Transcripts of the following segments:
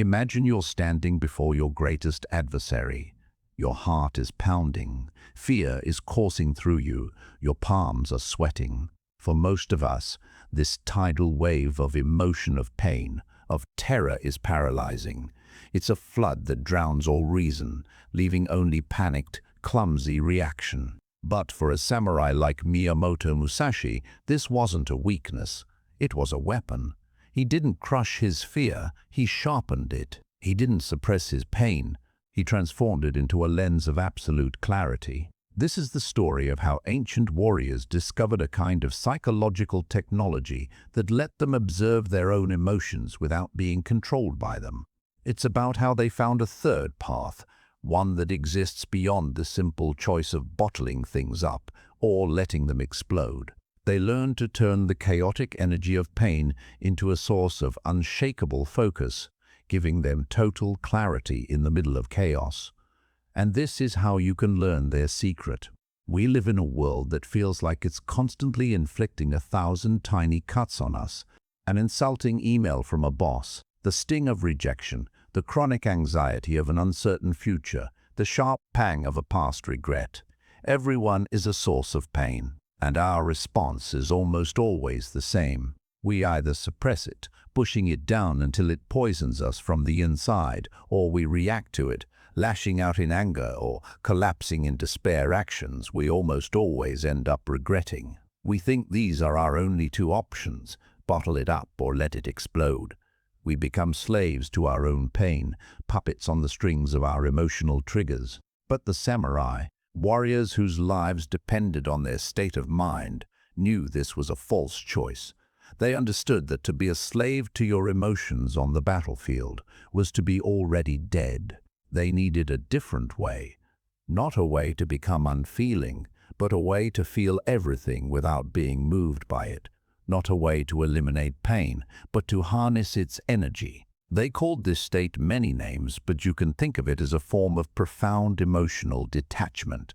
Imagine you're standing before your greatest adversary. Your heart is pounding, fear is coursing through you, your palms are sweating. For most of us, this tidal wave of emotion, of pain, of terror is paralyzing. It's a flood that drowns all reason, leaving only panicked, clumsy reaction. But for a samurai like Miyamoto Musashi, this wasn't a weakness. It was a weapon. He didn't crush his fear, he sharpened it. He didn't suppress his pain, he transformed it into a lens of absolute clarity. This is the story of how ancient warriors discovered a kind of psychological technology that let them observe their own emotions without being controlled by them. It's about how they found a third path, one that exists beyond the simple choice of bottling things up or letting them explode. They learned to turn the chaotic energy of pain into a source of unshakable focus, giving them total clarity in the middle of chaos. And this is how you can learn their secret. We live in a world that feels like it's constantly inflicting 1,000 tiny cuts on us. An insulting email from a boss, the sting of rejection, the chronic anxiety of an uncertain future, the sharp pang of a past regret. Everyone is a source of pain, and our response is almost always the same. We either suppress it, pushing it down until it poisons us from the inside, or we react to it, lashing out in anger or collapsing in despair, actions we almost always end up regretting. We think these are our only two options: bottle it up or let it explode. We become slaves to our own pain, puppets on the strings of our emotional triggers. But the samurai, warriors whose lives depended on their state of mind, knew this was a false choice. They understood that to be a slave to your emotions on the battlefield was to be already dead. They needed a different way, not a way to become unfeeling, but a way to feel everything without being moved by it, not a way to eliminate pain, but to harness its energy. They called this state many names, but you can think of it as a form of profound emotional detachment.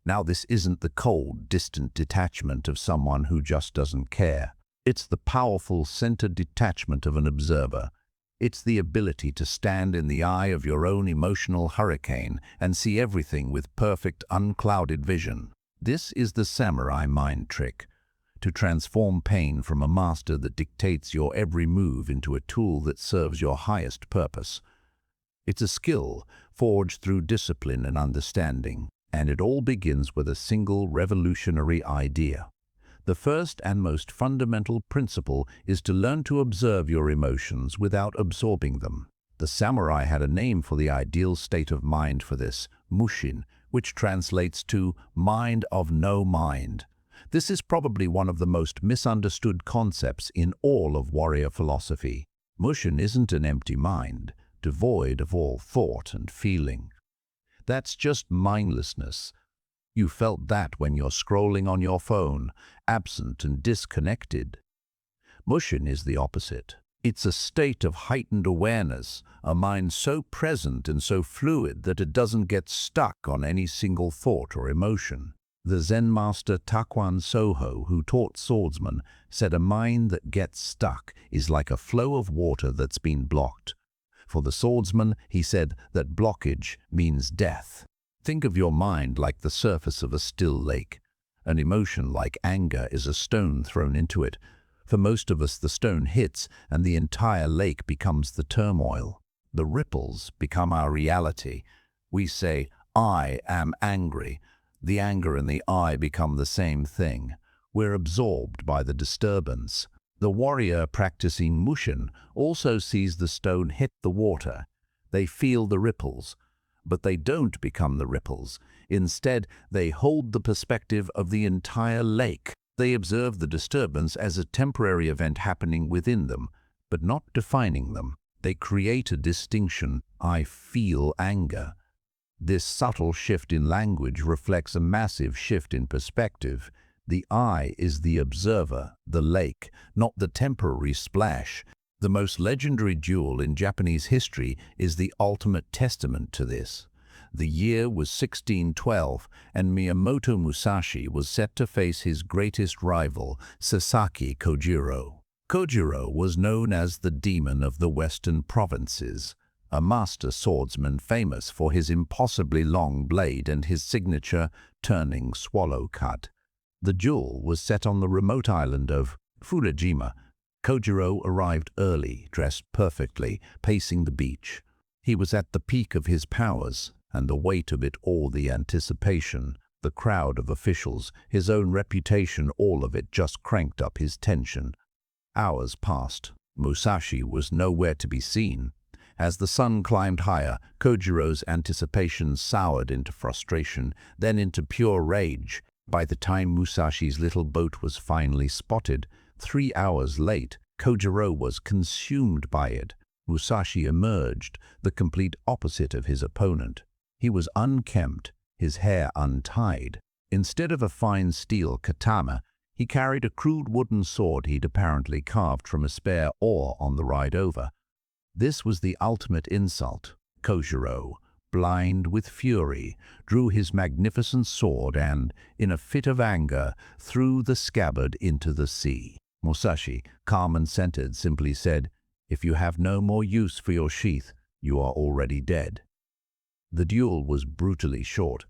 Now, this isn't the cold, distant detachment of someone who just doesn't care. It's the powerful, centered detachment of an observer. It's the ability to stand in the eye of your own emotional hurricane and see everything with perfect, unclouded vision. This is the samurai mind trick: to transform pain from a master that dictates your every move into a tool that serves your highest purpose. It's a skill forged through discipline and understanding, and it all begins with a single revolutionary idea. The first and most fundamental principle is to learn to observe your emotions without absorbing them. The samurai had a name for the ideal state of mind for this, Mushin, which translates to mind of no mind. This is probably one of the most misunderstood concepts in all of warrior philosophy. Mushin isn't an empty mind, devoid of all thought and feeling. That's just mindlessness. You felt that when you're scrolling on your phone, absent and disconnected. Mushin is the opposite. It's a state of heightened awareness, a mind so present and so fluid that it doesn't get stuck on any single thought or emotion. The Zen master Takuan Soho, who taught swordsmen, said a mind that gets stuck is like a flow of water that's been blocked. For the swordsman, he said that blockage means death. Think of your mind like the surface of a still lake. An emotion like anger is a stone thrown into it. For most of us, the stone hits and the entire lake becomes the turmoil. The ripples become our reality. We say, "I am angry." The anger and the I become the same thing. We're absorbed by the disturbance. The warrior practicing Mushin also sees the stone hit the water. They feel the ripples, but they don't become the ripples. Instead, they hold the perspective of the entire lake. They observe the disturbance as a temporary event happening within them, but not defining them. They create a distinction: I feel anger. This subtle shift in language reflects a massive shift in perspective. The I is the observer, the lake, not the temporary splash. The most legendary duel in Japanese history is the ultimate testament to this. The year was 1612, and Miyamoto Musashi was set to face his greatest rival, Sasaki Kojirō. Kojirō was known as the demon of the western provinces. a master swordsman famous for his impossibly long blade and his signature turning swallow cut. The duel was set on the remote island of Fudōshin. Kojirō arrived early, dressed perfectly, pacing the beach. He was at the peak of his powers, and the weight of it all, the anticipation, the crowd of officials, his own reputation, all of it just cranked up his tension. Hours passed. Musashi was nowhere to be seen. As the sun climbed higher, Kojirō's anticipation soured into frustration, then into pure rage. By the time Musashi's little boat was finally spotted, 3 hours late, Kojirō was consumed by it. Musashi emerged, the complete opposite of his opponent. He was unkempt, his hair untied. Instead of a fine steel katana, he carried a crude wooden sword he'd apparently carved from a spare oar on the ride over. This was the ultimate insult. Kojirō, blind with fury, drew his magnificent sword and, in a fit of anger, threw the scabbard into the sea. Musashi, calm and centered, simply said, "If you have no more use for your sheath, you are already dead." The duel was brutally short.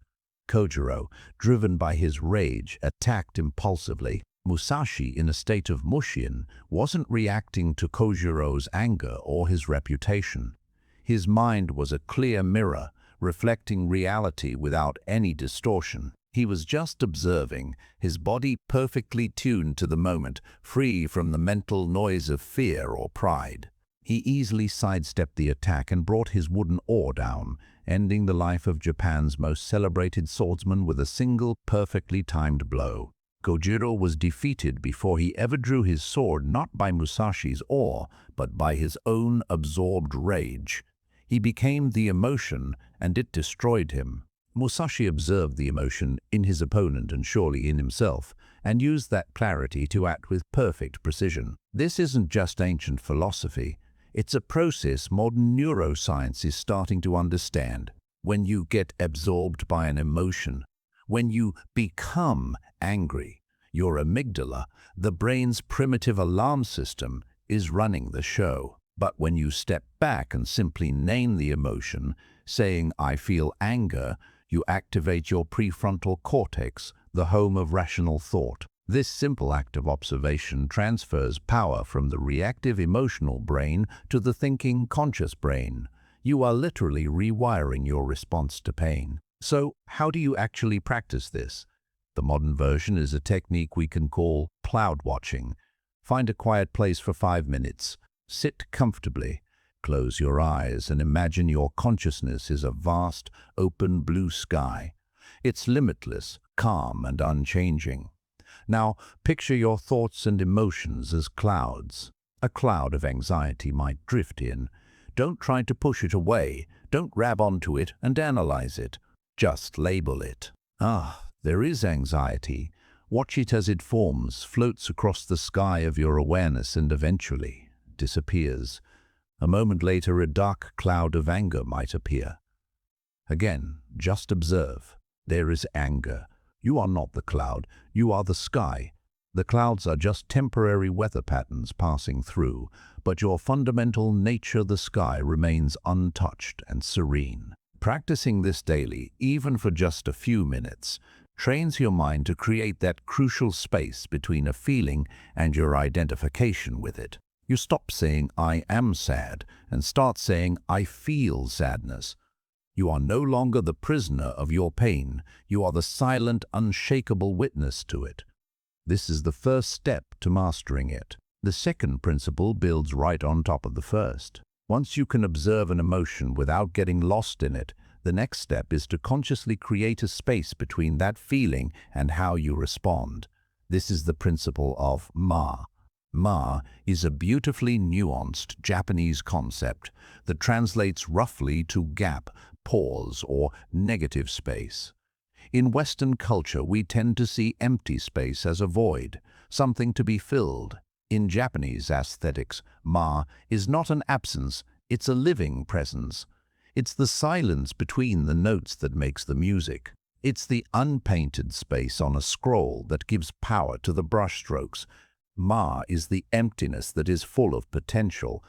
Kojirō, driven by his rage, attacked impulsively. Musashi, in a state of Mushin, wasn't reacting to Kojirō's anger or his reputation. His mind was a clear mirror, reflecting reality without any distortion. He was just observing, his body perfectly tuned to the moment, free from the mental noise of fear or pride. He easily sidestepped the attack and brought his wooden oar down, ending the life of Japan's most celebrated swordsman with a single perfectly timed blow. Kojirō was defeated before he ever drew his sword, not by Musashi's oar, but by his own absorbed rage. He became the emotion, and it destroyed him. Musashi observed the emotion in his opponent and surely in himself, and used that clarity to act with perfect precision. This isn't just ancient philosophy. It's a process modern neuroscience is starting to understand. When you get absorbed by an emotion, when you become angry, your amygdala, the brain's primitive alarm system, is running the show. But when you step back and simply name the emotion, saying, "I feel anger," you activate your prefrontal cortex, the home of rational thought. This simple act of observation transfers power from the reactive emotional brain to the thinking conscious brain. You are literally rewiring your response to pain. So, how do you actually practice this? The modern version is a technique we can call cloud watching. Find a quiet place for 5 minutes. Sit comfortably. Close your eyes and imagine your consciousness is a vast, open blue sky. It's limitless, calm, and unchanging. Now, picture your thoughts and emotions as clouds. A cloud of anxiety might drift in. Don't try to push it away. Don't grab onto it and analyze it. Just label it. There is anxiety. Watch it as it forms, floats across the sky of your awareness and eventually disappears. A moment later, a dark cloud of anger might appear. Again, just observe. There is anger. You are not the cloud, you are the sky. The clouds are just temporary weather patterns passing through, but your fundamental nature, the sky, remains untouched and serene. Practicing this daily, even for just a few minutes, trains your mind to create that crucial space between a feeling and your identification with it. You stop saying, "I am sad," and start saying, "I feel sadness." You are no longer the prisoner of your pain. You are the silent, unshakable witness to it. This is the first step to mastering it. The second principle builds right on top of the first. Once you can observe an emotion without getting lost in it, the next step is to consciously create a space between that feeling and how you respond. This is the principle of ma. Ma is a beautifully nuanced Japanese concept that translates roughly to gap, pause, or negative space. In Western culture, we tend to see empty space as a void, something to be filled. In Japanese aesthetics, ma is not an absence, it's a living presence. It's the silence between the notes that makes the music. It's the unpainted space on a scroll that gives power to the brushstrokes. Ma is the emptiness that is full of potential.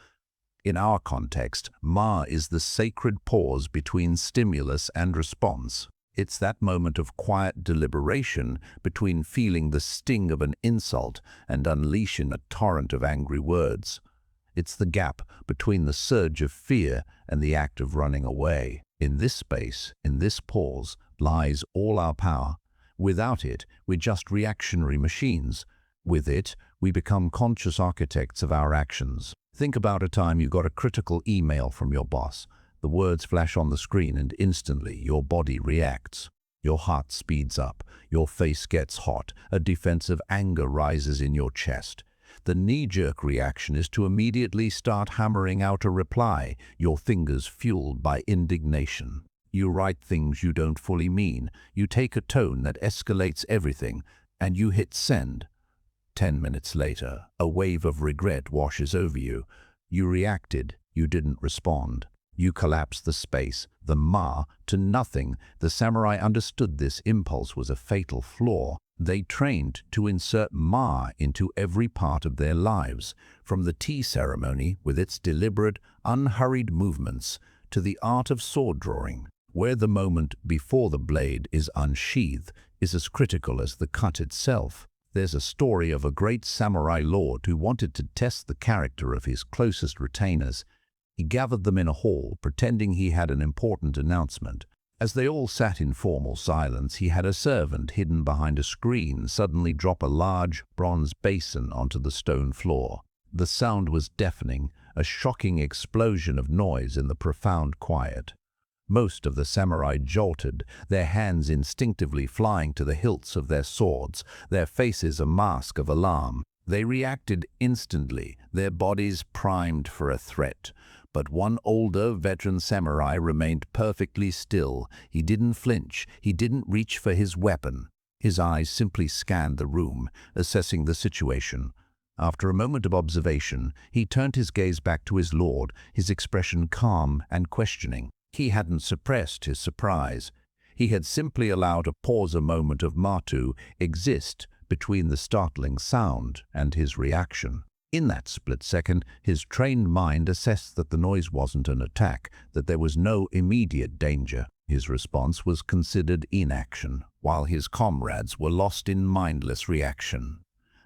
In our context, ma is the sacred pause between stimulus and response. It's that moment of quiet deliberation between feeling the sting of an insult and unleashing a torrent of angry words. It's the gap between the surge of fear and the act of running away. In this space, in this pause, lies all our power. Without it, we're just reactionary machines. With it, we become conscious architects of our actions. Think about a time you got a critical email from your boss. The words flash on the screen and instantly your body reacts. Your heart speeds up, your face gets hot, a defensive anger rises in your chest. The knee-jerk reaction is to immediately start hammering out a reply, your fingers fueled by indignation. You write things you don't fully mean, you take a tone that escalates everything, and you hit send. 10 minutes later, a wave of regret washes over you. You reacted, you didn't respond. You collapse the space, the ma, to nothing. The samurai understood this impulse was a fatal flaw. They trained to insert ma into every part of their lives, from the tea ceremony with its deliberate, unhurried movements to the art of sword drawing, where the moment before the blade is unsheathed is as critical as the cut itself. There's a story of a great samurai lord who wanted to test the character of his closest retainers. He gathered them in a hall, pretending he had an important announcement. As they all sat in formal silence, he had a servant hidden behind a screen suddenly drop a large bronze basin onto the stone floor. The sound was deafening, a shocking explosion of noise in the profound quiet. Most of the samurai jolted, their hands instinctively flying to the hilts of their swords, their faces a mask of alarm. They reacted instantly, their bodies primed for a threat. But one older, veteran samurai remained perfectly still. He didn't flinch, he didn't reach for his weapon. His eyes simply scanned the room, assessing the situation. After a moment of observation, he turned his gaze back to his lord, his expression calm and questioning. He hadn't suppressed his surprise. He had simply allowed a moment of matu exist between the startling sound and his reaction. In that split second, his trained mind assessed that the noise wasn't an attack, that there was no immediate danger. His response was considered inaction, while his comrades were lost in mindless reaction.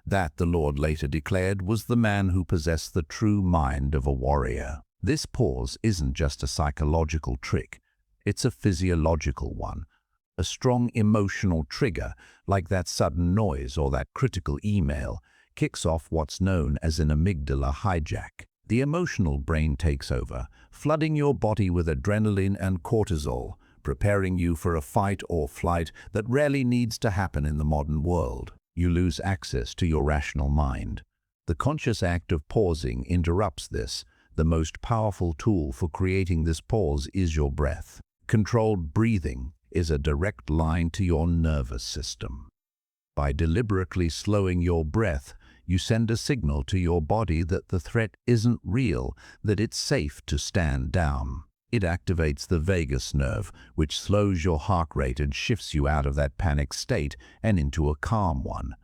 That, the Lord later declared, was the man who possessed the true mind of a warrior. This pause isn't just a psychological trick, it's a physiological one. A strong emotional trigger, like that sudden noise or that critical email, kicks off what's known as an amygdala hijack. The emotional brain takes over, flooding your body with adrenaline and cortisol, preparing you for a fight or flight that rarely needs to happen in the modern world. You lose access to your rational mind. The conscious act of pausing interrupts this. The most powerful tool for creating this pause is your breath. Controlled breathing is a direct line to your nervous system. By deliberately slowing your breath, you send a signal to your body that the threat isn't real, that it's safe to stand down. It activates the vagus nerve, which slows your heart rate and shifts you out of that panic state and into a calm one.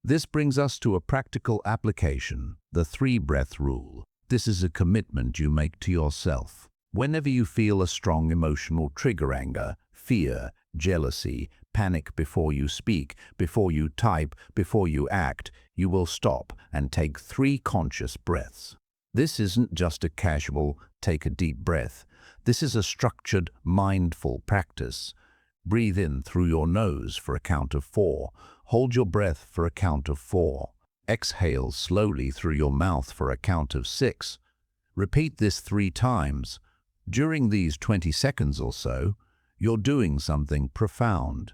This brings us to a practical application, the 3-breath rule. This is a commitment you make to yourself. Whenever you feel a strong emotional trigger, anger, fear, jealousy, panic before you speak, before you type, before you act, you will stop and take 3 conscious breaths. This isn't just a casual, take a deep breath. This is a structured, mindful practice. Breathe in through your nose for a count of 4. Hold your breath for a count of 4. Exhale slowly through your mouth for a count of 6. Repeat this 3 times. During these 20 seconds or so, you're doing something profound.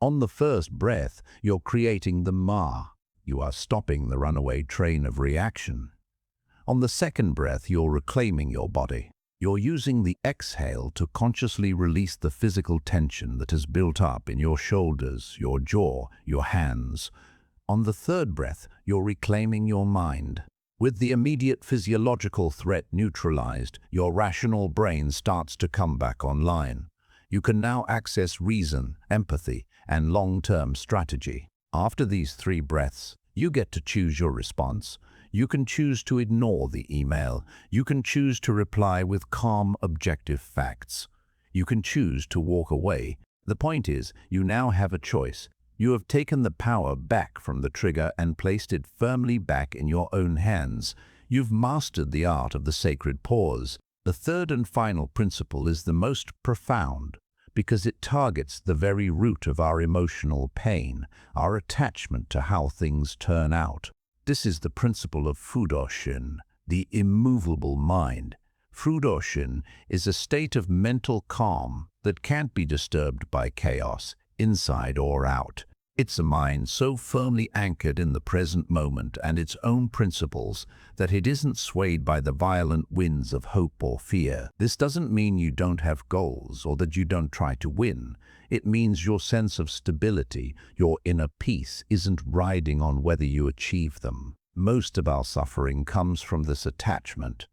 On the first breath, you're creating the ma. You are stopping the runaway train of reaction. On the second breath, you're reclaiming your body. You're using the exhale to consciously release the physical tension that has built up in your shoulders, your jaw, your hands. On the third breath, you're reclaiming your mind. With the immediate physiological threat neutralized, your rational brain starts to come back online. You can now access reason, empathy, and long-term strategy. After these 3 breaths, you get to choose your response. You can choose to ignore the email. You can choose to reply with calm, objective facts. You can choose to walk away. The point is, you now have a choice. You have taken the power back from the trigger and placed it firmly back in your own hands. You've mastered the art of the sacred pause. The third and final principle is the most profound, because it targets the very root of our emotional pain, our attachment to how things turn out. This is the principle of Fudōshin, the immovable mind. Fudōshin is a state of mental calm that can't be disturbed by chaos, inside or out. It's a mind so firmly anchored in the present moment and its own principles that it isn't swayed by the violent winds of hope or fear. This doesn't mean you don't have goals or that you don't try to win. It means your sense of stability, your inner peace, isn't riding on whether you achieve them. Most of our suffering comes from this attachment.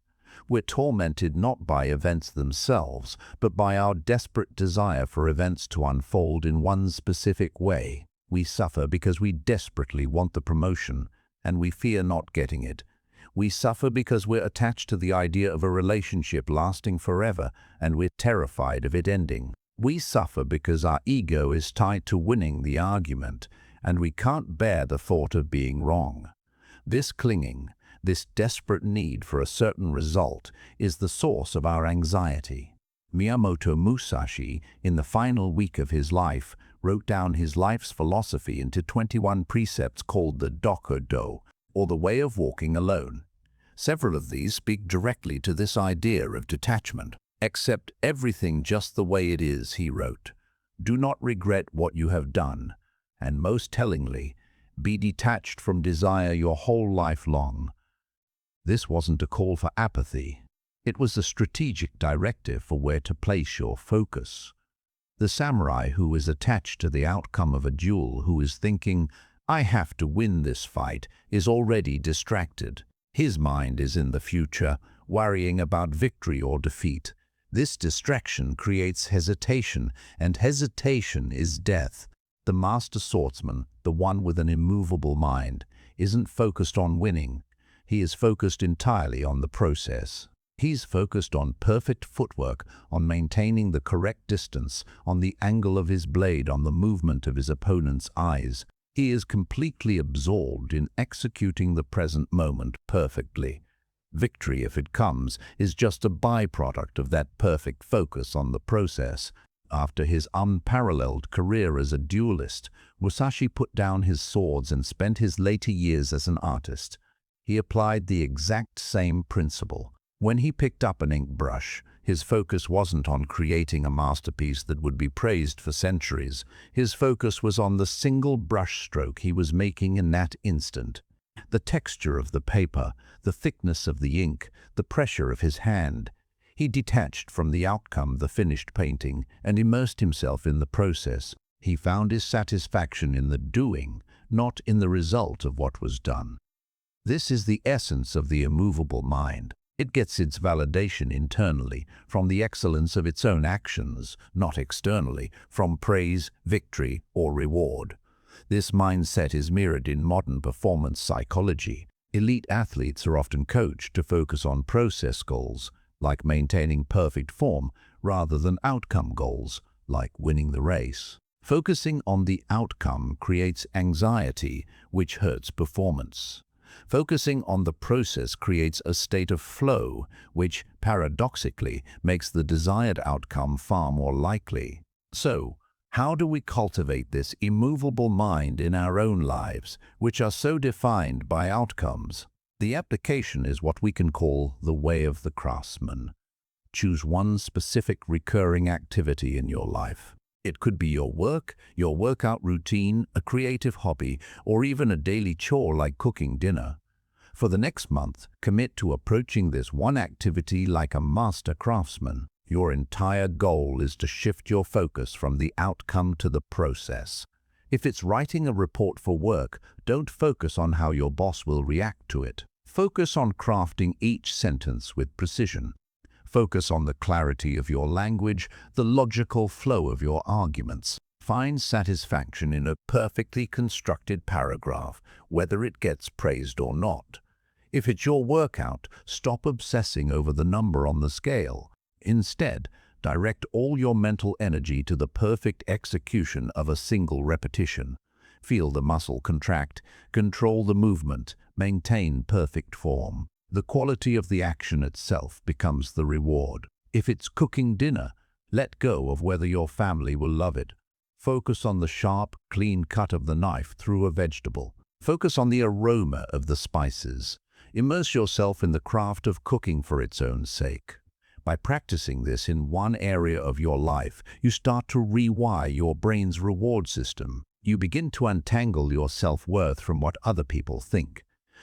We're tormented not by events themselves, but by our desperate desire for events to unfold in one specific way. We suffer because we desperately want the promotion, and we fear not getting it. We suffer because we're attached to the idea of a relationship lasting forever, and we're terrified of it ending. We suffer because our ego is tied to winning the argument, and we can't bear the thought of being wrong. This clinging, this desperate need for a certain result, is the source of our anxiety. Miyamoto Musashi, in the final week of his life, wrote down his life's philosophy into 21 precepts called the Kojirō, or the way of walking alone. Several of these speak directly to this idea of detachment. Accept everything just the way it is, he wrote. Do not regret what you have done, and most tellingly, be detached from desire your whole life long. This wasn't a call for apathy. It was a strategic directive for where to place your focus. The samurai who is attached to the outcome of a duel, who is thinking, I have to win this fight, is already distracted. His mind is in the future, worrying about victory or defeat. This distraction creates hesitation, and hesitation is death. The master swordsman, the one with an immovable mind, isn't focused on winning. He is focused entirely on the process. He's focused on perfect footwork, on maintaining the correct distance, on the angle of his blade, on the movement of his opponent's eyes. He is completely absorbed in executing the present moment perfectly. Victory, if it comes, is just a byproduct of that perfect focus on the process. After his unparalleled career as a duelist, Musashi put down his swords and spent his later years as an artist. He applied the exact same principle. When he picked up an ink brush, his focus wasn't on creating a masterpiece that would be praised for centuries. His focus was on the single brush stroke he was making in that instant. The texture of the paper, the thickness of the ink, the pressure of his hand. He detached from the outcome, the finished painting, and immersed himself in the process. He found his satisfaction in the doing, not in the result of what was done. This is the essence of the immovable mind. It gets its validation internally, from the excellence of its own actions, not externally, from praise, victory, or reward. This mindset is mirrored in modern performance psychology. Elite athletes are often coached to focus on process goals, like maintaining perfect form, rather than outcome goals, like winning the race. Focusing on the outcome creates anxiety, which hurts performance. Focusing on the process creates a state of flow, which, paradoxically, makes the desired outcome far more likely. So, how do we cultivate this immovable mind in our own lives, which are so defined by outcomes? The application is what we can call the way of the craftsman. Choose one specific recurring activity in your life. It could be your work, your workout routine, a creative hobby, or even a daily chore like cooking dinner. For the next month, commit to approaching this one activity like a master craftsman. Your entire goal is to shift your focus from the outcome to the process. If it's writing a report for work, don't focus on how your boss will react to it. Focus on crafting each sentence with precision. Focus on the clarity of your language, the logical flow of your arguments. Find satisfaction in a perfectly constructed paragraph, whether it gets praised or not. If it's your workout, stop obsessing over the number on the scale. Instead, direct all your mental energy to the perfect execution of a single repetition. Feel the muscle contract, control the movement, maintain perfect form. The quality of the action itself becomes the reward. If it's cooking dinner, let go of whether your family will love it. Focus on the sharp, clean cut of the knife through a vegetable. Focus on the aroma of the spices. Immerse yourself in the craft of cooking for its own sake. By practicing this in one area of your life, you start to rewire your brain's reward system. You begin to untangle your self-worth from what other people think.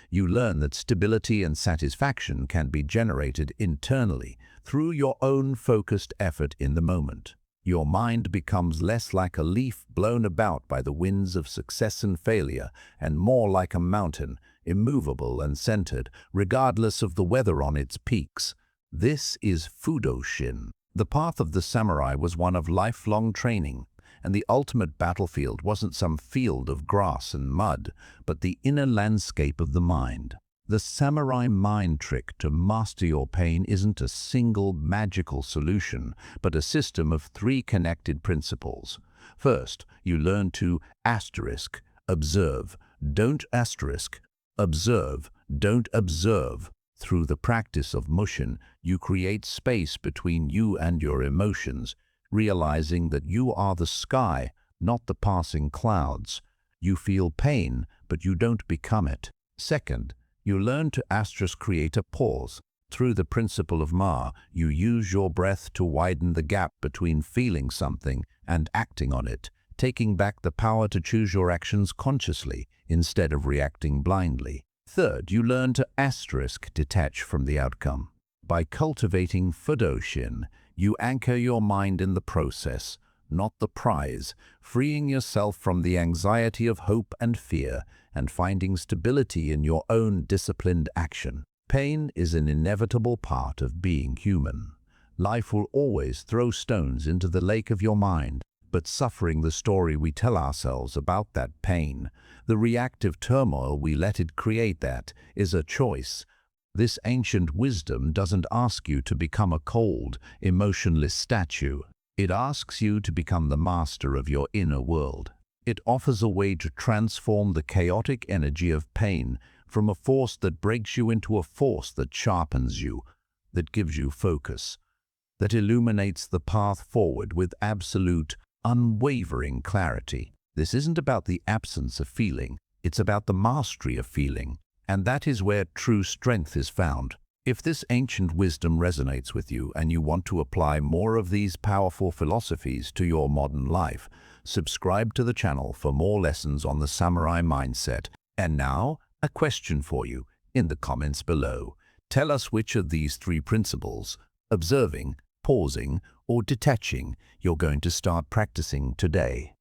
You learn that stability and satisfaction can be generated internally through your own focused effort in the moment. Your mind becomes less like a leaf blown about by the winds of success and failure, and more like a mountain, immovable and centered, regardless of the weather on its peaks. This is Fudōshin. The path of the samurai was one of lifelong training, and the ultimate battlefield wasn't some field of grass and mud, but the inner landscape of the mind. The samurai mind trick to master your pain isn't a single magical solution, but a system of 3 connected principles. First, you learn to observe, don't observe, don't observe. Through the practice of Mushin, you create space between you and your emotions, realizing that you are the sky, not the passing clouds. You feel pain, but you don't become it. Second, you learn to create a pause. Through the principle of Ma, you use your breath to widen the gap between feeling something and acting on it, taking back the power to choose your actions consciously instead of reacting blindly. Third, you learn to detach from the outcome. By cultivating Fudōshin, you anchor your mind in the process, not the prize, freeing yourself from the anxiety of hope and fear and finding stability in your own disciplined action. Pain is an inevitable part of being human. Life will always throw stones into the lake of your mind, but suffering the story we tell ourselves about that pain, the reactive turmoil we let it create, that is a choice. This ancient wisdom doesn't ask you to become a cold, emotionless statue. It asks you to become the master of your inner world. It offers a way to transform the chaotic energy of pain from a force that breaks you into a force that sharpens you, that gives you focus, that illuminates the path forward with absolute, unwavering clarity. This isn't about the absence of feeling, it's about the mastery of feeling. And that is where true strength is found. If this ancient wisdom resonates with you and you want to apply more of these powerful philosophies to your modern life, subscribe to the channel for more lessons on the samurai mindset. And now, a question for you in the comments below. Tell us which of these 3 principles, observing, pausing, or detaching, you're going to start practicing today.